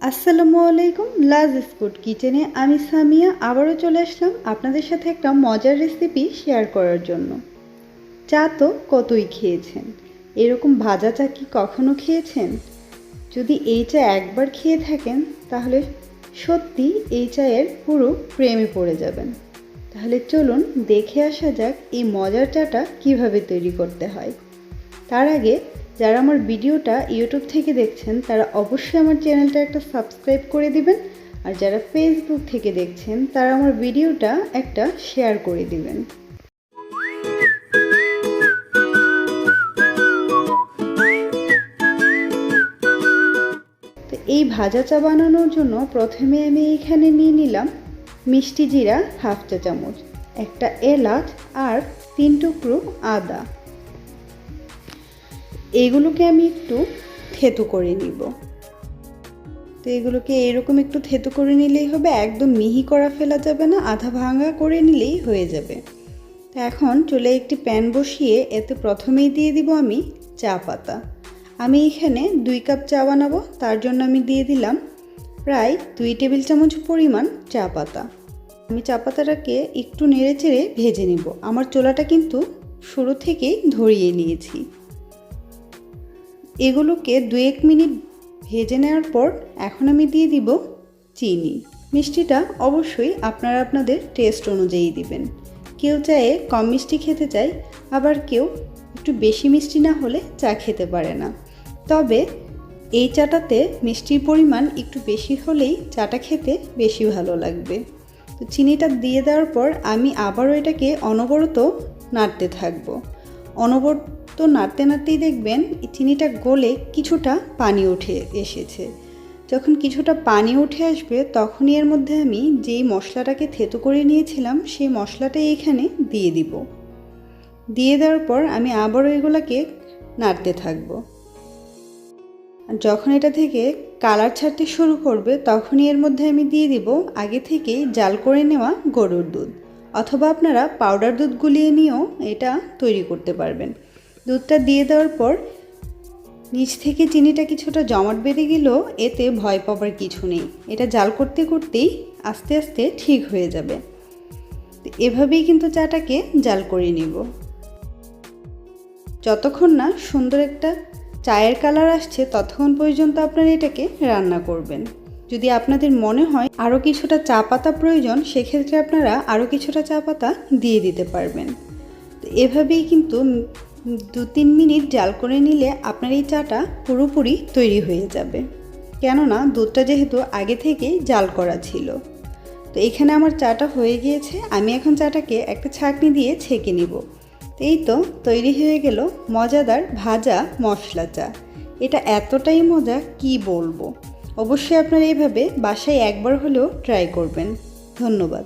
আসসালামু আলাইকুম। লাজ স্পোর্ট কিচেনে আমি সামিয়া আবারও চলে আসলাম আপনাদের সাথে একটা মজার রেসিপি শেয়ার করার জন্য। চা তো কতই খেয়েছেন, এরকম ভাজা চা কি কখনো খেয়েছেন? যদি এই চা একবার খেয়ে থাকেন তাহলে সত্যি এই চায়ের পুরো প্রেমে পড়ে যাবেন। তাহলে চলুন দেখে আসা যাক এই মজার চাটা কিভাবে তৈরি করতে হয়। তার আগে যারা আমার ভিডিওটা ইউটিউব থেকে দেখছেন তারা অবশ্যই আমার চ্যানেলটা একটা সাবস্ক্রাইব করে দিবেন, আর যারা ফেসবুক থেকে দেখছেন তারা আমার ভিডিওটা একটা শেয়ার করে দিবেন। তো এই ভাজা চা বানানোর জন্য প্রথমে আমি এখানে নিয়ে নিলাম মিষ্টি জিরা হাফ চা চামচ, একটা এলাচ আর 3 টুকরো আদা। এইগুলোকে আমি একটু থেতো করে নিব। তো এগুলোকে এরকম একটু থেতো করে নিলেই হবে, একদম মিহি করা ফেলা যাবে না, আধা ভাঙা করে নিলেই হয়ে যাবে। তো এখন চুলে একটি প্যান বসিয়ে এতে প্রথমেই দিয়ে দিব আমি চা পাতা। আমি এখানে 2 কাপ চা বানাবো, তার জন্য আমি দিয়ে দিলাম প্রায় 2 টেবিল চামচ পরিমাণ চা পাতা। আমি চা পাতাটাকে একটু নেড়েচেড়ে ভেজে নিব। আমার চুলাটা কিন্তু শুরু থেকেই ধরিয়ে নিয়েছি। এগুলোকে 2-1 মিনিট ভেজে নেওয়ার পর এখন আমি দিয়ে দিব চিনি। মিষ্টিটা অবশ্যই আপনারা আপনাদের টেস্ট অনুযায়ী দিবেন। কেউ চায়ে কম মিষ্টি খেতে চায়, আবার কেউ একটু বেশি মিষ্টি না হলে চা খেতে পারে না। তবে এই চাটাতে মিষ্টির পরিমাণ একটু বেশি হলেই চাটা খেতে বেশি ভালো লাগবে। তো চিনিটা দিয়ে দেওয়ার পর আমি আবারও এটাকে অনবরত নাড়তে থাকবো। অনবরত নাড়তে নাড়তেই দেখবেন চিনিটা গলে কিছুটা পানি উঠে এসেছে। যখন কিছুটা পানি উঠে আসবে তখনই এর মধ্যে আমি যেই মশলাটাকে থেতো করে নিয়েছিলাম সেই মশলাটাই এখানে দিয়ে দিব। দিয়ে দেওয়ার পর আমি আবারও এগুলোকে নাড়তে থাকবো। যখন এটা থেকে কালার ছাড়তে শুরু করবে তখনই এর মধ্যে আমি দিয়ে দিব আগে থেকেই জাল করে নেওয়া গরুর দুধ, অথবা আপনারা পাউডার দুধ গুলিয়ে নিয়েও এটা তৈরি করতে পারবেন। দুধটা দিয়ে দেওয়ার পর নিচ থেকে চিনিটা কিছুটা জমাট বেঁধে গেলেও এতে ভয় পাবার কিছু নেই, এটা জাল করতে করতেই আস্তে আস্তে ঠিক হয়ে যাবে। এভাবেই কিন্তু চাটাকে জাল করে নিব। যতক্ষণ না সুন্দর একটা চায়ের কালার আসছে ততক্ষণ পর্যন্ত আপনারা এটাকে রান্না করবেন। যদি আপনাদের মনে হয় আরও কিছুটা চা পাতা প্রয়োজন, সেক্ষেত্রে আপনারা আরও কিছুটা চা পাতা দিয়ে দিতে পারবেন। তো এভাবেই কিন্তু 2-3 মিনিট জাল করে নিলে আপনার এই চাটা পুরোপুরি তৈরি হয়ে যাবে, কেননা দুধটা যেহেতু আগে থেকেই জাল করা ছিল। তো এখানে আমার চাটা হয়ে গিয়েছে, আমি এখন চাটাকে একটা ছাঁকনি দিয়ে ছেঁকে নিব। এই তো তৈরি হয়ে গেল মজাদার ভাজা মশলা চা। এটা এতটাই মজা কি বলবো। অবশ্যই আপনারা এইভাবে বাসায় একবার হলেও ট্রাই করবেন। ধন্যবাদ।